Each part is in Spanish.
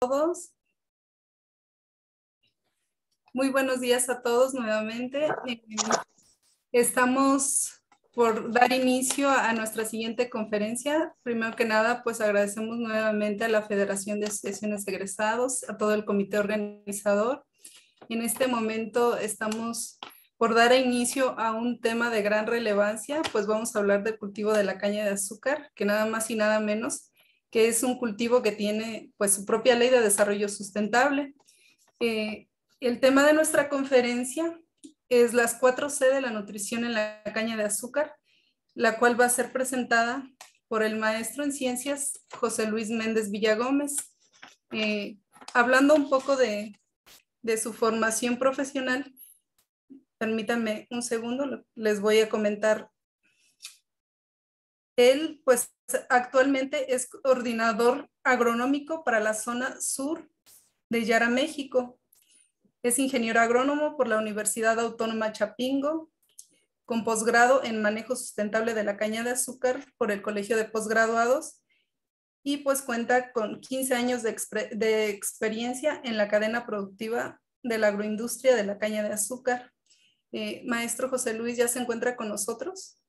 todos. Muy buenos días a todos nuevamente. Estamos por dar inicio a nuestra siguiente conferencia. Primero que nada, pues agradecemos nuevamente a la Federación de Asociaciones de Egresados, a todo el comité organizador. En este momento estamos por dar inicio a un tema de gran relevancia, pues vamos a hablar del cultivo de la caña de azúcar, que nada más y nada menos que es un cultivo que tiene pues su propia ley de desarrollo sustentable. El tema de nuestra conferencia es las 4C de la nutrición en la caña de azúcar, la cual va a ser presentada por el maestro en ciencias José Luis Méndez Villagómez. Hablando un poco de su formación profesional, permítanme un segundo, les voy a comentar. Él, pues, actualmente es coordinador agronómico para la zona sur de Yara, México. Es ingeniero agrónomo por la Universidad Autónoma Chapingo, con posgrado en manejo sustentable de la caña de azúcar por el Colegio de Posgraduados, y pues cuenta con 15 años de experiencia en la cadena productiva de la agroindustria de la caña de azúcar. Maestro José Luis, ¿ya se encuentra con nosotros?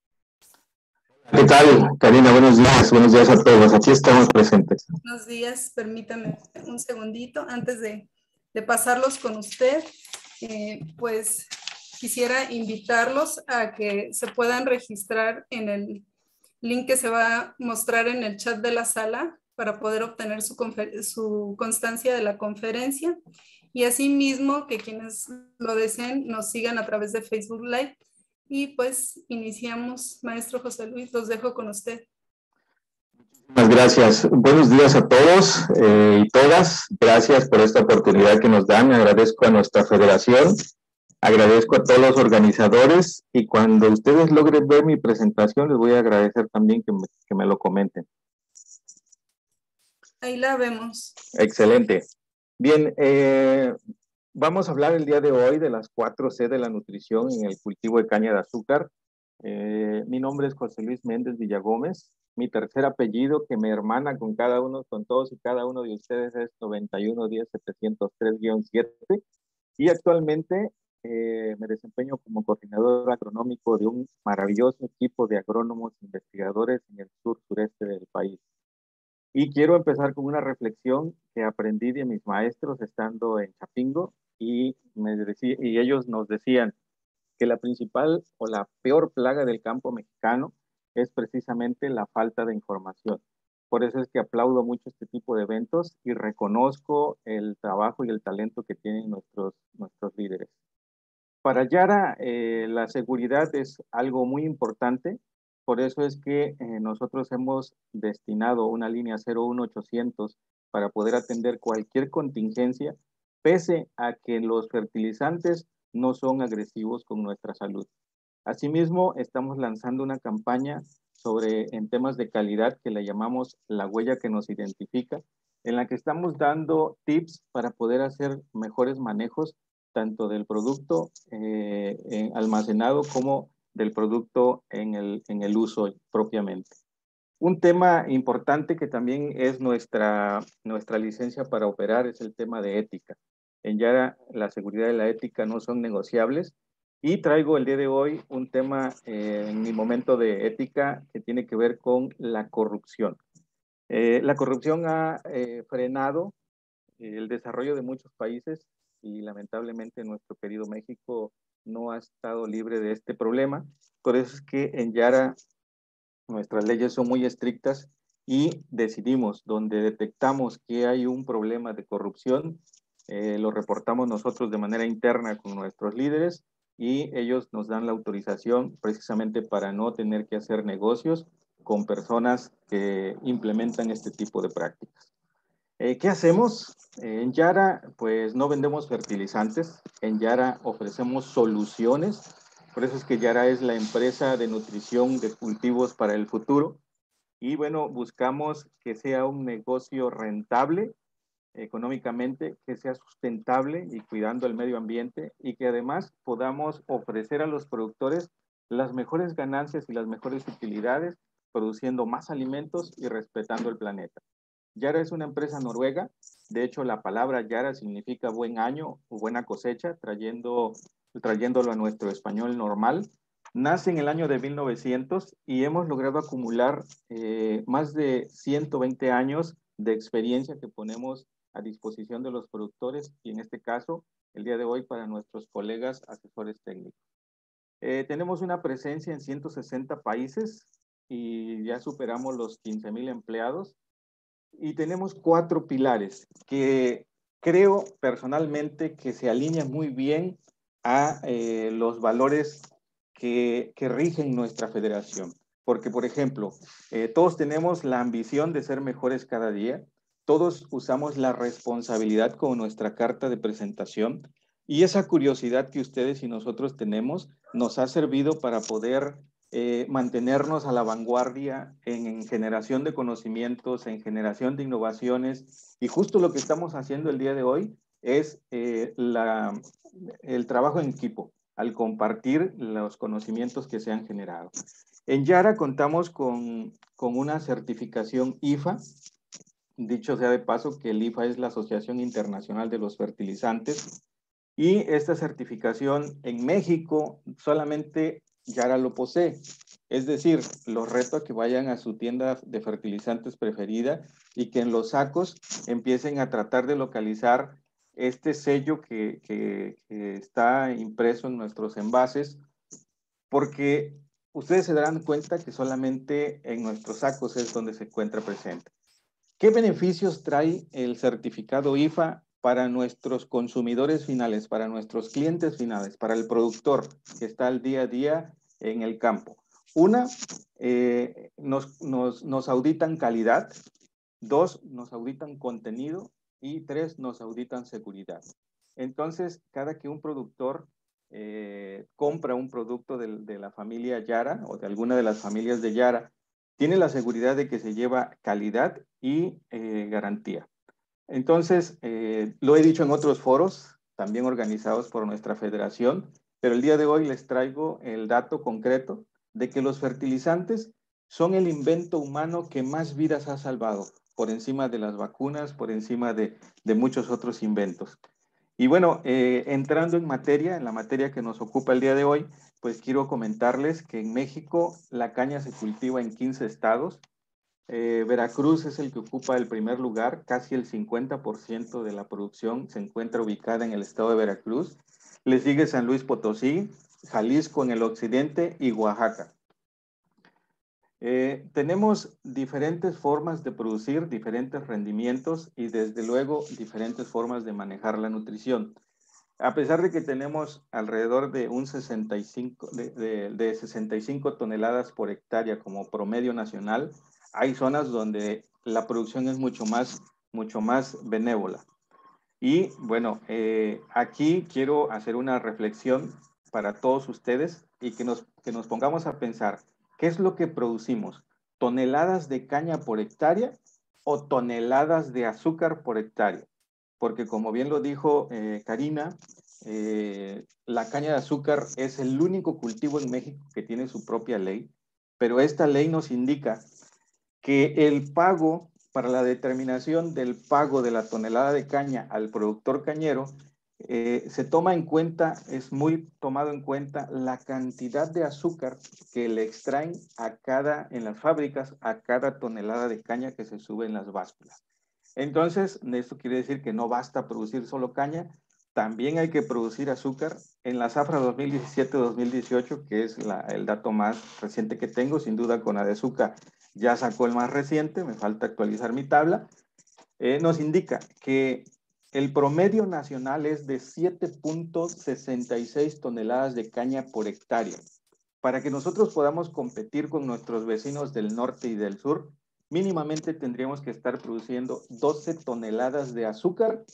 ¿Qué tal, Karina? Buenos días a todos. Aquí estamos presentes. Buenos días, permítame un segundito antes de pasarlos con usted. Pues quisiera invitarlos a que se puedan registrar en el link que se va a mostrar en el chat de la sala para poder obtener su constancia de la conferencia, y asimismo que quienes lo deseen nos sigan a través de Facebook Live. Y pues iniciamos. Maestro José Luis, los dejo con usted. Muchas gracias. Buenos días a todos y todas. Gracias por esta oportunidad que nos dan. Agradezco a nuestra federación, agradezco a todos los organizadores, y cuando ustedes logren ver mi presentación les voy a agradecer también que me lo comenten. Ahí la vemos. Excelente. Bien, vamos a hablar el día de hoy de las 4C de la nutrición en el cultivo de caña de azúcar. Mi nombre es José Luis Méndez Villagómez. Mi tercer apellido, que me hermana con todos y cada uno de ustedes, es 9110-703-7. Y actualmente me desempeño como coordinador agronómico de un maravilloso equipo de agrónomos investigadores en el sureste del país. Y quiero empezar con una reflexión que aprendí de mis maestros estando en Chapingo, y ellos nos decían que la principal o la peor plaga del campo mexicano es precisamente la falta de información. Por eso es que aplaudo mucho este tipo de eventos y reconozco el trabajo y el talento que tienen nuestros líderes. Para Yara, la seguridad es algo muy importante. Por eso es que nosotros hemos destinado una línea 01800 para poder atender cualquier contingencia, pese a que los fertilizantes no son agresivos con nuestra salud. Asimismo, estamos lanzando una campaña en temas de calidad que le llamamos la huella que nos identifica, en la que estamos dando tips para poder hacer mejores manejos tanto del producto almacenado como del producto en el uso propiamente. Un tema importante que también es nuestra licencia para operar es el tema de ética. En Yara, la seguridad y la ética no son negociables, y traigo el día de hoy un tema en mi momento de ética que tiene que ver con la corrupción. La corrupción ha frenado el desarrollo de muchos países, y lamentablemente nuestro querido México no ha estado libre de este problema. Por eso es que en Yara nuestras leyes son muy estrictas, y decidimos, donde detectamos que hay un problema de corrupción, lo reportamos nosotros de manera interna con nuestros líderes, y ellos nos dan la autorización precisamente para no tener que hacer negocios con personas que implementan este tipo de prácticas. ¿Qué hacemos? En Yara, pues no vendemos fertilizantes. En Yara ofrecemos soluciones. Por eso es que Yara es la empresa de nutrición de cultivos para el futuro. Y bueno, buscamos que sea un negocio rentable económicamente, que sea sustentable y cuidando el medio ambiente, y que además podamos ofrecer a los productores las mejores ganancias y las mejores utilidades, produciendo más alimentos y respetando el planeta. Yara es una empresa noruega De hecho, la palabra Yara significa buen año o buena cosecha, trayéndolo a nuestro español normal. Nace en el año de 1900 y hemos logrado acumular más de 120 años de experiencia que ponemos a disposición de los productores y en este caso, el día de hoy, para nuestros colegas asesores técnicos. Tenemos una presencia en 160 países y ya superamos los 15,000 empleados. Y tenemos 4 pilares que creo personalmente que se alinean muy bien a los valores que rigen nuestra federación. Porque, por ejemplo, todos tenemos la ambición de ser mejores cada día, todos usamos la responsabilidad como nuestra carta de presentación y esa curiosidad que ustedes y nosotros tenemos nos ha servido para poder mantenernos a la vanguardia en generación de conocimientos, en generación de innovaciones. Y justo lo que estamos haciendo el día de hoy es el trabajo en equipo, al compartir los conocimientos que se han generado. En Yara contamos con una certificación IFA. Dicho sea de paso que el IFA es la Asociación Internacional de los Fertilizantes. Y esta certificación en México solamente Yara lo posee. Es decir, los reto a que vayan a su tienda de fertilizantes preferida y que en los sacos empiecen a tratar de localizar este sello que está impreso en nuestros envases, porque ustedes se darán cuenta que solamente en nuestros sacos es donde se encuentra presente. ¿Qué beneficios trae el certificado IFA para nuestros consumidores finales, para nuestros clientes finales, para el productor que está al día a día en el campo? Una, nos auditan calidad. 2, nos auditan contenido. Y 3, nos auditan seguridad. Entonces, cada que un productor compra un producto de la familia Yara o de alguna de las familias de Yara, tiene la seguridad de que se lleva calidad y garantía. Entonces, lo he dicho en otros foros, también organizados por nuestra federación, pero el día de hoy les traigo el dato concreto de que los fertilizantes son el invento humano que más vidas ha salvado, por encima de las vacunas, por encima de muchos otros inventos. Y bueno, entrando en materia, en la materia que nos ocupa el día de hoy, pues quiero comentarles que en México la caña se cultiva en 15 estados. Veracruz es el que ocupa el primer lugar, casi el 50% de la producción se encuentra ubicada en el estado de Veracruz. Le sigue San Luis Potosí, Jalisco en el occidente y Oaxaca. Tenemos diferentes formas de producir, diferentes rendimientos y desde luego diferentes formas de manejar la nutrición. A pesar de que tenemos alrededor de 65 toneladas por hectárea como promedio nacional, hay zonas donde la producción es mucho más benévola. Y bueno, aquí quiero hacer una reflexión para todos ustedes y que nos pongamos a pensar, ¿qué es lo que producimos? ¿Toneladas de caña por hectárea o toneladas de azúcar por hectárea? Porque como bien lo dijo Karina, la caña de azúcar es el único cultivo en México que tiene su propia ley, pero esta ley nos indica que el pago para la determinación del pago de la tonelada de caña al productor cañero se toma en cuenta, es muy tomado en cuenta la cantidad de azúcar que le extraen en las fábricas a cada tonelada de caña que se sube en las básculas. Entonces, esto quiere decir que no basta producir solo caña, también hay que producir azúcar. En la zafra 2017-2018, que es el dato más reciente que tengo, sin duda con Adezuca ya sacó el más reciente, me falta actualizar mi tabla, nos indica que el promedio nacional es de 7.66 toneladas de caña por hectárea. Para que nosotros podamos competir con nuestros vecinos del norte y del sur, mínimamente tendríamos que estar produciendo 12 toneladas de azúcar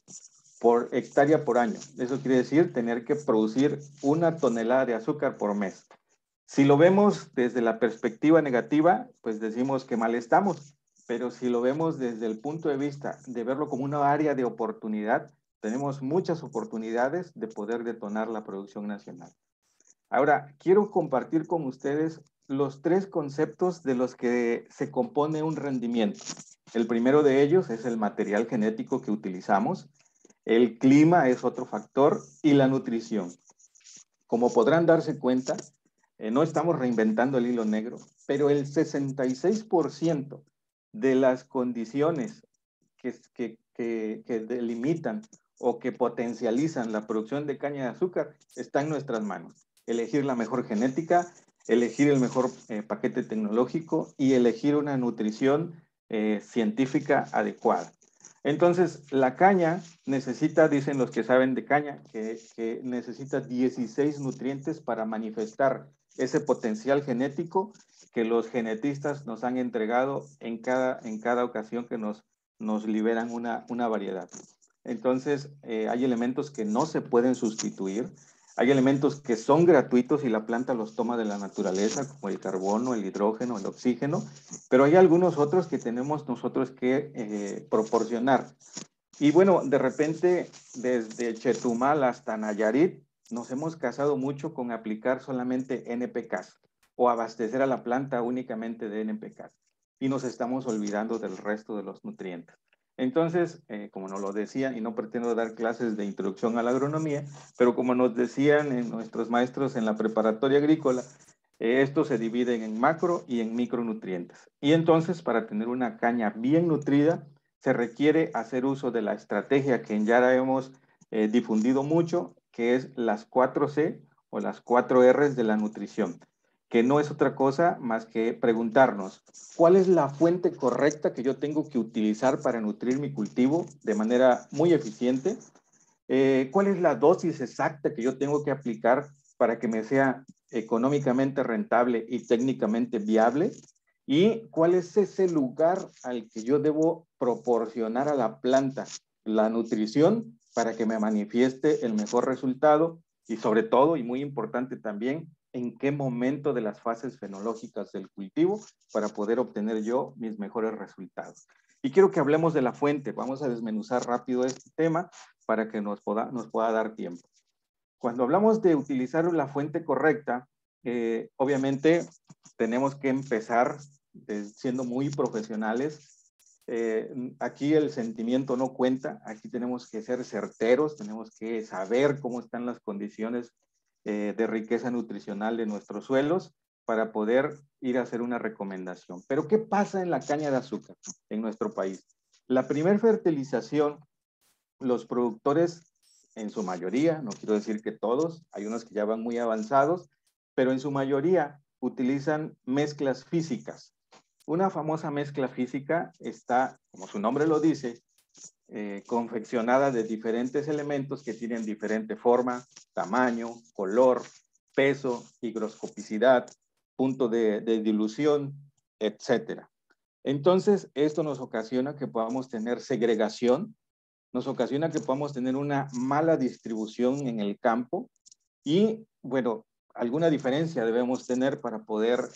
por hectárea por año. Eso quiere decir tener que producir 1 tonelada de azúcar por mes. Si lo vemos desde la perspectiva negativa, pues decimos que mal estamos, pero si lo vemos desde el punto de vista de verlo como una área de oportunidad, tenemos muchas oportunidades de poder detonar la producción nacional. Ahora, quiero compartir con ustedes los tres conceptos de los que se compone un rendimiento. El primero de ellos es el material genético que utilizamos, el clima es otro factor y la nutrición. Como podrán darse cuenta, no estamos reinventando el hilo negro, pero el 66% de las condiciones que delimitan o que potencializan la producción de caña de azúcar está en nuestras manos. Elegir la mejor genética, elegir el mejor paquete tecnológico y elegir una nutrición científica adecuada. Entonces, la caña necesita, dicen los que saben de caña, que necesita 16 nutrientes para manifestar ese potencial genético que los genetistas nos han entregado en cada ocasión que nos liberan una variedad. Entonces, hay elementos que no se pueden sustituir, hay elementos que son gratuitos y la planta los toma de la naturaleza, como el carbono, el hidrógeno, el oxígeno, pero hay algunos otros que tenemos nosotros que proporcionar. Y bueno, de repente, desde Chetumal hasta Nayarit, nos hemos casado mucho con aplicar solamente NPKs o abastecer a la planta únicamente de NPKs. Y nos estamos olvidando del resto de los nutrientes. Entonces, como nos lo decían, y no pretendo dar clases de introducción a la agronomía, pero como nos decían nuestros maestros en la preparatoria agrícola, esto se divide en macro y en micronutrientes. Y entonces, para tener una caña bien nutrida, se requiere hacer uso de la estrategia que en Yara hemos difundido mucho, que es las 4C o las 4 Rs de la nutrición, que no es otra cosa más que preguntarnos, ¿cuál es la fuente correcta que yo tengo que utilizar para nutrir mi cultivo de manera muy eficiente? ¿Cuál es la dosis exacta que yo tengo que aplicar para que me sea económicamente rentable y técnicamente viable? ¿Y cuál es ese lugar al que yo debo proporcionar a la planta la nutrición para que me manifieste el mejor resultado? Y sobre todo, y muy importante también, en qué momento de las fases fenológicas del cultivo para poder obtener yo mis mejores resultados. Y quiero que hablemos de la fuente. Vamos a desmenuzar rápido este tema para que nos pueda dar tiempo. Cuando hablamos de utilizar la fuente correcta, obviamente tenemos que empezar siendo muy profesionales. Aquí el sentimiento no cuenta, aquí tenemos que ser certeros, tenemos que saber cómo están las condiciones de riqueza nutricional de nuestros suelos para poder ir a hacer una recomendación. Pero ¿qué pasa en la caña de azúcar en nuestro país? La primer fertilización, los productores en su mayoría, no quiero decir que todos, hay unos que ya van muy avanzados, pero en su mayoría utilizan mezclas físicas. Una famosa mezcla física está, como su nombre lo dice, confeccionada de diferentes elementos que tienen diferente forma, tamaño, color, peso, higroscopicidad, punto de dilución, etc. Entonces, esto nos ocasiona que podamos tener segregación, nos ocasiona que podamos tener una mala distribución en el campo y, bueno, alguna diferencia debemos tener para poder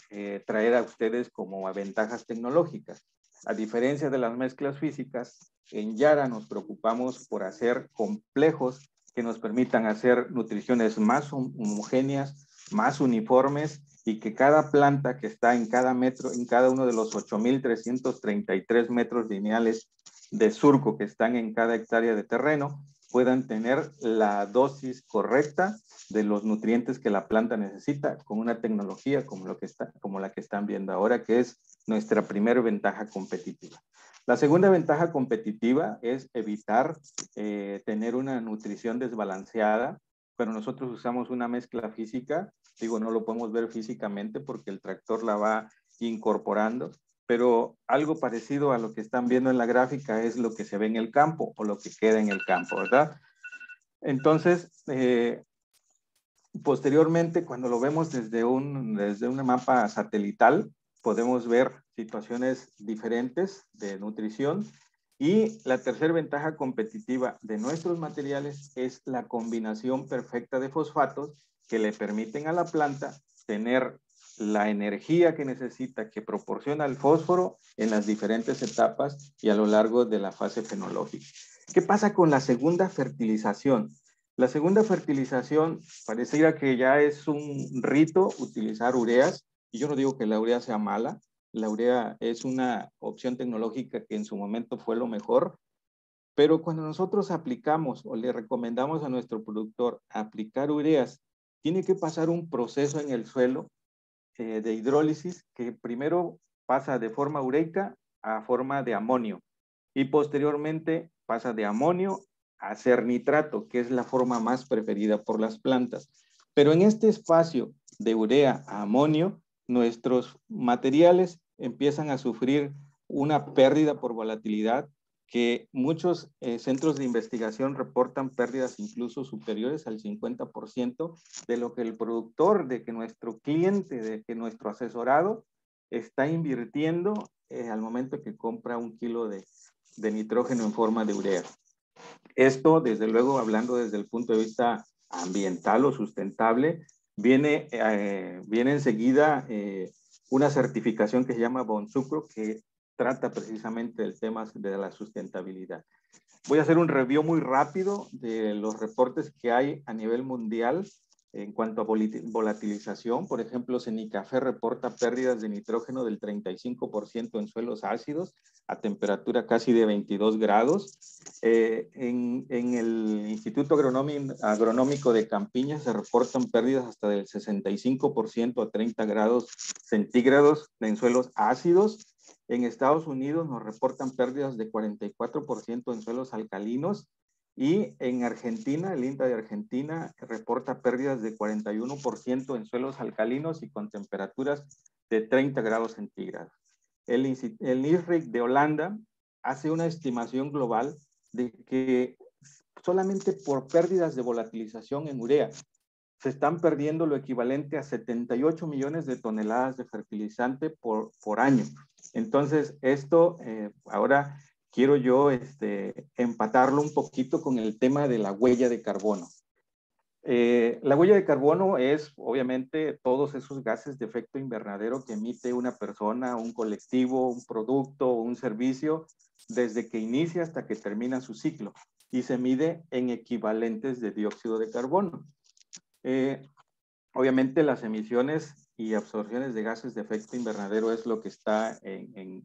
traer a ustedes como a ventajas tecnológicas. A diferencia de las mezclas físicas, en Yara nos preocupamos por hacer complejos que nos permitan hacer nutriciones más homogéneas, más uniformes y que cada planta que está en cada metro, en cada uno de los 8,333 metros lineales de surco que están en cada hectárea de terreno, puedan tener la dosis correcta de los nutrientes que la planta necesita con una tecnología como la que están viendo ahora, que es nuestra primera ventaja competitiva. La segunda ventaja competitiva es evitar tener una nutrición desbalanceada, pero nosotros usamos una mezcla física, digo, no lo podemos ver físicamente porque el tractor la va incorporando, pero algo parecido a lo que están viendo en la gráfica es lo que se ve en el campo o lo que queda en el campo, ¿verdad? Entonces, posteriormente, cuando lo vemos desde un mapa satelital, podemos ver situaciones diferentes de nutrición. Y la tercera ventaja competitiva de nuestros materiales es la combinación perfecta de fosfatos que le permiten a la planta tener la energía que necesita, que proporciona el fósforo en las diferentes etapas y a lo largo de la fase fenológica. ¿Qué pasa con la segunda fertilización? La segunda fertilización pareciera que ya es un rito utilizar ureas Y yo no digo que la urea sea mala, la urea es una opción tecnológica que en su momento fue lo mejor, pero cuando nosotros aplicamos o le recomendamos a nuestro productor aplicar ureas, tiene que pasar un proceso en el suelo de hidrólisis que primero pasa de forma ureica a forma de amonio y posteriormente pasa de amonio a ser nitrato, que es la forma más preferida por las plantas. Pero en este espacio de urea a amonio, nuestros materiales empiezan a sufrir una pérdida por volatilidad que muchos centros de investigación reportan pérdidas incluso superiores al 50% de lo que el productor, de que nuestro cliente, de que nuestro asesorado está invirtiendo al momento que compra 1 kilo de nitrógeno en forma de urea. Esto, desde luego, hablando desde el punto de vista ambiental o sustentable, viene enseguida una certificación que se llama Bonsucro, que trata precisamente del tema de la sustentabilidad. Voy a hacer un review muy rápido de los reportes que hay a nivel mundial en cuanto a volatilización. Por ejemplo, Cenicafé reporta pérdidas de nitrógeno del 35% en suelos ácidos a temperatura casi de 22 grados. En el Instituto Agronómico de Campiña se reportan pérdidas hasta del 65% a 30 grados centígrados en suelos ácidos. En Estados Unidos nos reportan pérdidas de 44% en suelos alcalinos y en Argentina, el INTA de Argentina reporta pérdidas de 41% en suelos alcalinos y con temperaturas de 30 grados centígrados. El ISRIC de Holanda hace una estimación global de que solamente por pérdidas de volatilización en urea se están perdiendo lo equivalente a 78 millones de toneladas de fertilizante por año. Entonces, esto ahora quiero yo empatarlo un poquito con el tema de la huella de carbono. La huella de carbono es, obviamente, todos esos gases de efecto invernadero que emite una persona, un colectivo, un producto o un servicio desde que inicia hasta que termina su ciclo y se mide en equivalentes de dióxido de carbono. Obviamente las emisiones y absorciones de gases de efecto invernadero es lo que está en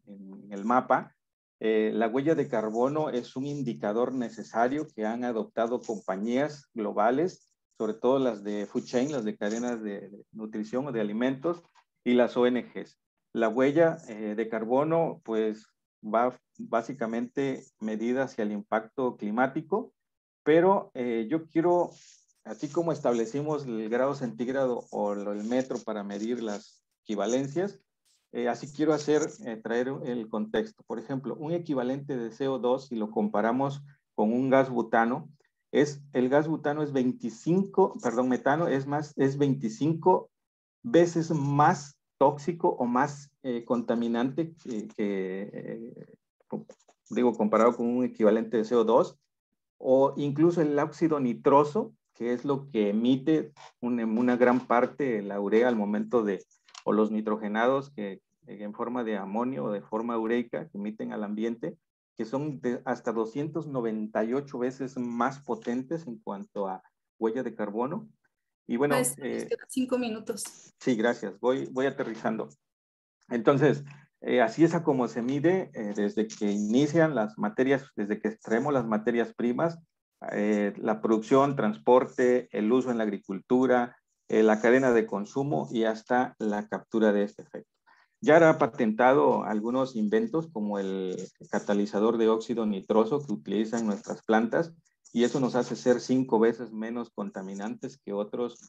el mapa. La huella de carbono es un indicador necesario que han adoptado compañías globales, sobre todo las de food chain, las de cadenas de nutrición o de alimentos y las ONGs. La huella de carbono pues va básicamente medida hacia el impacto climático, pero yo quiero, así como establecimos el grado centígrado o el metro para medir las equivalencias, así quiero traer el contexto. Por ejemplo, un equivalente de CO2, si lo comparamos con un gas butano, el gas butano es 25, perdón, metano es 25 veces más tóxico o más contaminante digo, comparado con un equivalente de CO2, o incluso el óxido nitroso, que es lo que emite una gran parte de la urea al momento o los nitrogenados que en forma de amonio o de forma ureica que emiten al ambiente, que son hasta 298 veces más potentes en cuanto a huella de carbono. Y bueno, Maestro, nos quedan 5 minutos. Sí, gracias. Voy aterrizando. Entonces, así es a como se mide desde que inician las materias, desde que extraemos las materias primas, la producción, transporte, el uso en la agricultura, la cadena de consumo y hasta la captura de este efecto. Ya era patentado algunos inventos como el catalizador de óxido nitroso que utilizan nuestras plantas y eso nos hace ser 5 veces menos contaminantes que otros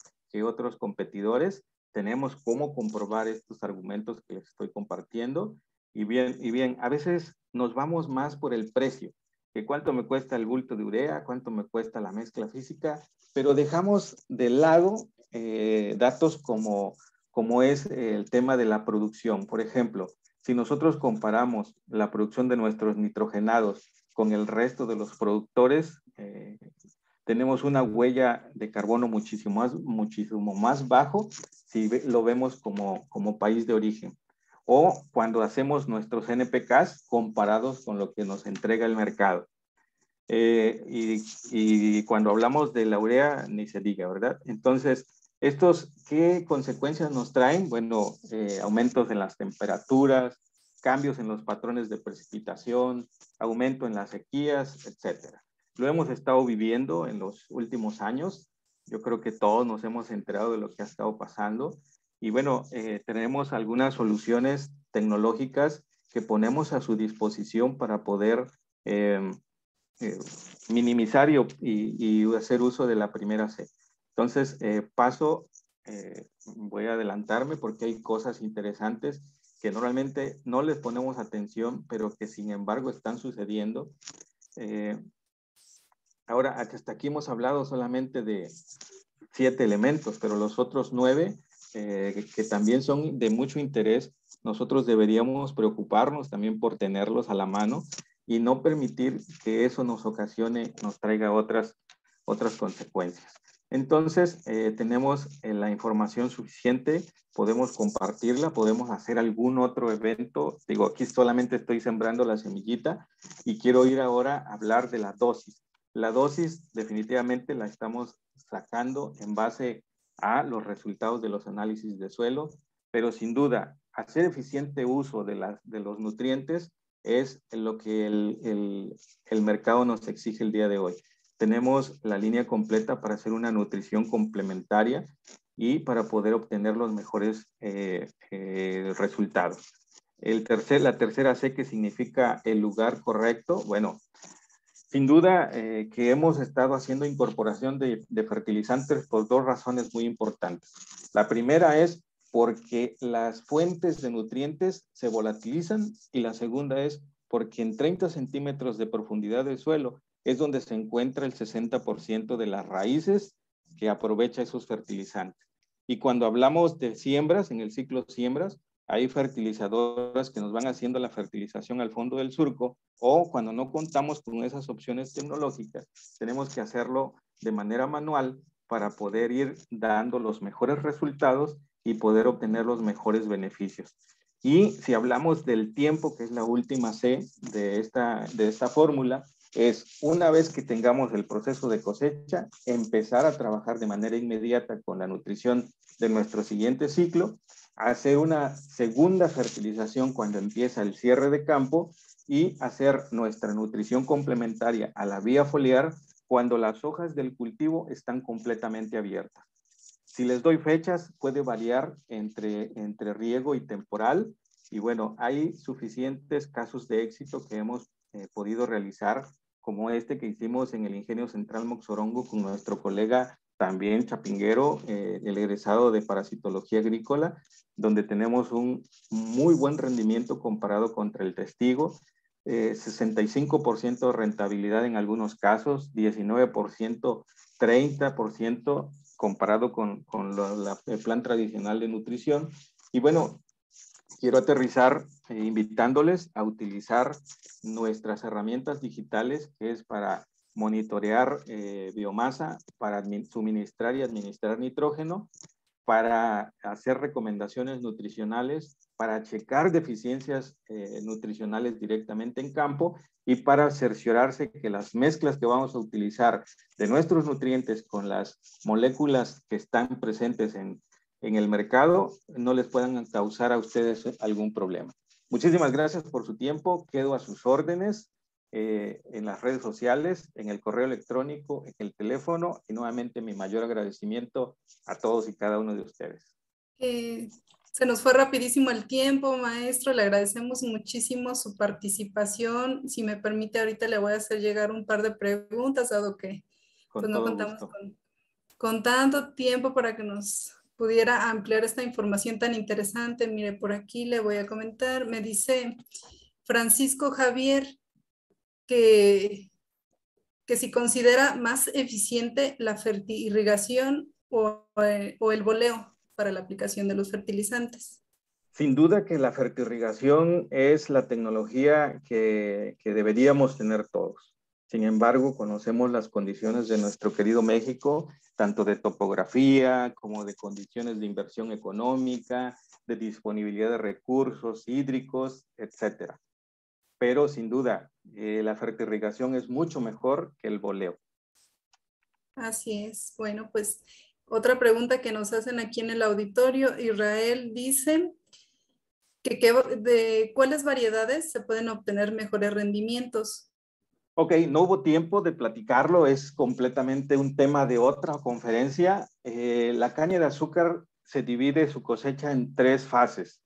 competidores. Tenemos cómo comprobar estos argumentos que les estoy compartiendo. Y bien, a veces nos vamos más por el precio, que cuánto me cuesta el bulto de urea, cuánto me cuesta la mezcla física, pero dejamos de lado datos como es el tema de la producción. Por ejemplo, si nosotros comparamos la producción de nuestros nitrogenados con el resto de los productores, tenemos una huella de carbono muchísimo más bajo si lo vemos como país de origen. O cuando hacemos nuestros NPKs comparados con lo que nos entrega el mercado. Y cuando hablamos de la urea, ni se diga, ¿verdad? Entonces, ¿Estos qué consecuencias nos traen? Bueno, aumentos en las temperaturas, cambios en los patrones de precipitación, aumento en las sequías, etcétera. Lo hemos estado viviendo en los últimos años. Yo creo que todos nos hemos enterado de lo que ha estado pasando. Y bueno, tenemos algunas soluciones tecnológicas que ponemos a su disposición para poder minimizar y hacer uso de la primera C. Entonces, voy a adelantarme porque hay cosas interesantes que normalmente no les ponemos atención, pero que sin embargo están sucediendo. Ahora, hasta aquí hemos hablado solamente de 7 elementos, pero los otros 9, que también son de mucho interés, nosotros deberíamos preocuparnos también por tenerlos a la mano y no permitir que eso nos ocasione, nos traiga otras consecuencias. Entonces, tenemos la información suficiente, podemos compartirla, podemos hacer algún otro evento. Digo, aquí solamente estoy sembrando la semillita y quiero ir ahora a hablar de la dosis. La dosis definitivamente la estamos sacando en base a los resultados de los análisis de suelo, pero sin duda, hacer eficiente uso de los nutrientes es lo que el mercado nos exige el día de hoy. Tenemos la línea completa para hacer una nutrición complementaria y para poder obtener los mejores resultados. La tercera C, que significa el lugar correcto. Bueno, sin duda que hemos estado haciendo incorporación de fertilizantes por 2 razones muy importantes. La primera es porque las fuentes de nutrientes se volatilizan y la segunda es porque en 30 centímetros de profundidad del suelo es donde se encuentra el 60% de las raíces que aprovecha esos fertilizantes. Y cuando hablamos de siembras, en el ciclo siembras, hay fertilizadoras que nos van haciendo la fertilización al fondo del surco, o cuando no contamos con esas opciones tecnológicas, tenemos que hacerlo de manera manual para poder ir dando los mejores resultados y poder obtener los mejores beneficios. Y si hablamos del tiempo, que es la última C de esta fórmula, es una vez que tengamos el proceso de cosecha, empezar a trabajar de manera inmediata con la nutrición de nuestro siguiente ciclo, hacer una segunda fertilización cuando empieza el cierre de campo y hacer nuestra nutrición complementaria a la vía foliar cuando las hojas del cultivo están completamente abiertas. Si les doy fechas, puede variar entre riego y temporal. Y bueno, hay suficientes casos de éxito que hemos podido realizar, como este que hicimos en el Ingenio Central Moxorongo con nuestro colega también chapinguero, el egresado de parasitología agrícola, donde tenemos un muy buen rendimiento comparado contra el testigo, 65% de rentabilidad en algunos casos, 19%, 30% comparado con el plan tradicional de nutrición. Y bueno, quiero aterrizar invitándoles a utilizar nuestras herramientas digitales, que es para monitorear biomasa, para suministrar y administrar nitrógeno, para hacer recomendaciones nutricionales, para checar deficiencias nutricionales directamente en campo y para cerciorarse que las mezclas que vamos a utilizar de nuestros nutrientes con las moléculas que están presentes en el mercado no les puedan causar a ustedes algún problema. Muchísimas gracias por su tiempo. Quedo a sus órdenes en las redes sociales, en el correo electrónico, en el teléfono y nuevamente mi mayor agradecimiento a todos y cada uno de ustedes. Se nos fue rapidísimo el tiempo, maestro. Le agradecemos muchísimo su participación. Si me permite, ahorita le voy a hacer llegar un par de preguntas, dado que Con pues, no todo contamos gusto. con tanto tiempo para que nos pudiera ampliar esta información tan interesante. Mire, por aquí le voy a comentar. Me dice Francisco Javier que si considera más eficiente la fertirrigación o el boleo para la aplicación de los fertilizantes. Sin duda que la fertirrigación es la tecnología que deberíamos tener todos. Sin embargo, conocemos las condiciones de nuestro querido México, tanto de topografía como de condiciones de inversión económica, de disponibilidad de recursos hídricos, etcétera. Pero sin duda, la fertirrigación es mucho mejor que el boleo. Así es. Bueno, pues Otra pregunta que nos hacen aquí en el auditorio, Israel dice que de cuáles variedades se pueden obtener mejores rendimientos. Ok, no hubo tiempo de platicarlo, es completamente un tema de otra conferencia. La caña de azúcar se divide su cosecha en 3 fases.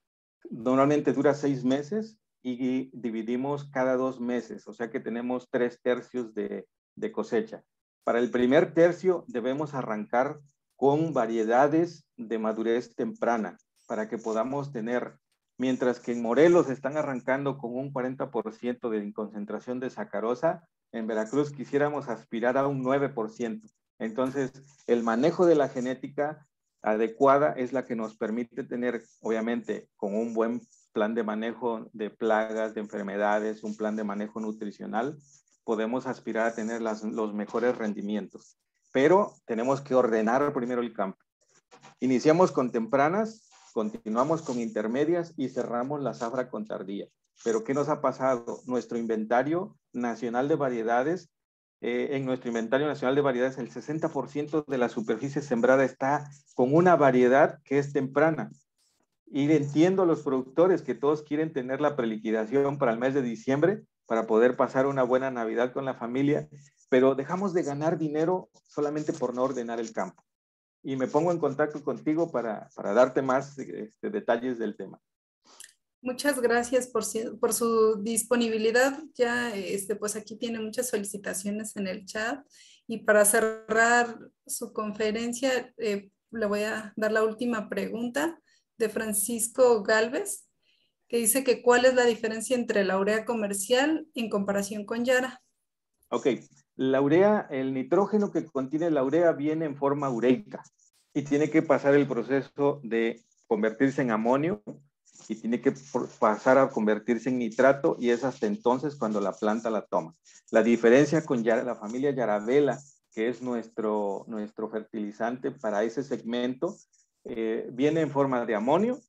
Normalmente dura 6 meses y dividimos cada 2 meses, o sea que tenemos 3 tercios de cosecha. Para el primer tercio debemos arrancar con variedades de madurez temprana para que podamos tener, mientras que en Morelos están arrancando con un 40% de concentración de sacarosa, en Veracruz quisiéramos aspirar a un 9%. Entonces, el manejo de la genética adecuada es la que nos permite tener, obviamente, con un buen plan de manejo de plagas, de enfermedades, un plan de manejo nutricional, podemos aspirar a tener los mejores rendimientos. Pero tenemos que ordenar primero el campo. Iniciamos con tempranas, continuamos con intermedias y cerramos la zafra con tardía. Pero ¿qué nos ha pasado? Nuestro inventario nacional de variedades, en nuestro inventario nacional de variedades, el 60% de la superficie sembrada está con una variedad que es temprana. Y entiendo a los productores que todos quieren tener la preliquidación para el mes de diciembre, para poder pasar una buena Navidad con la familia, pero dejamos de ganar dinero solamente por no ordenar el campo. Y me pongo en contacto contigo para darte más detalles del tema. Muchas gracias por su disponibilidad. Ya, pues aquí tiene muchas solicitaciones en el chat. Y para cerrar su conferencia, le voy a dar la última pregunta de Francisco Galvez, que dice que ¿cuál es la diferencia entre la urea comercial en comparación con Yara? Ok, la urea, el nitrógeno que contiene la urea viene en forma ureica y tiene que pasar el proceso de convertirse en amonio y tiene que pasar a convertirse en nitrato y es hasta entonces cuando la planta la toma. La diferencia con la familia Yarabela, que es nuestro fertilizante para ese segmento, viene en forma de amonio,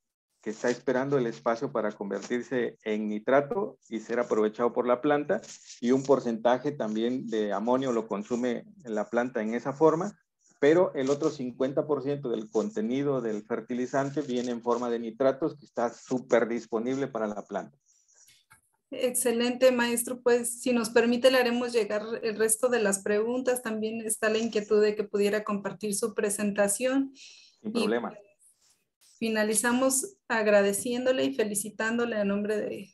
que está esperando el espacio para convertirse en nitrato y ser aprovechado por la planta, y un porcentaje también de amonio lo consume la planta en esa forma, pero el otro 50% del contenido del fertilizante viene en forma de nitratos que está súper disponible para la planta. Excelente, maestro. Pues si nos permite, le haremos llegar el resto de las preguntas. También está la inquietud de que pudiera compartir su presentación. Sin Y problema. finalizamos agradeciéndole y felicitándole a nombre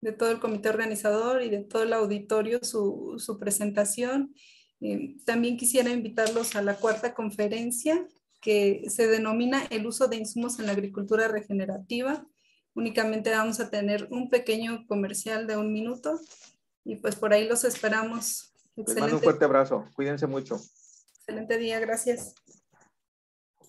de todo el comité organizador y de todo el auditorio su presentación. También quisiera invitarlos a la 4ª conferencia que se denomina El uso de insumos en la agricultura regenerativa. Únicamente vamos a tener un pequeño comercial de 1 minuto y pues por ahí los esperamos. Les mando un Excelente, fuerte abrazo. Cuídense mucho. excelente día. Gracias.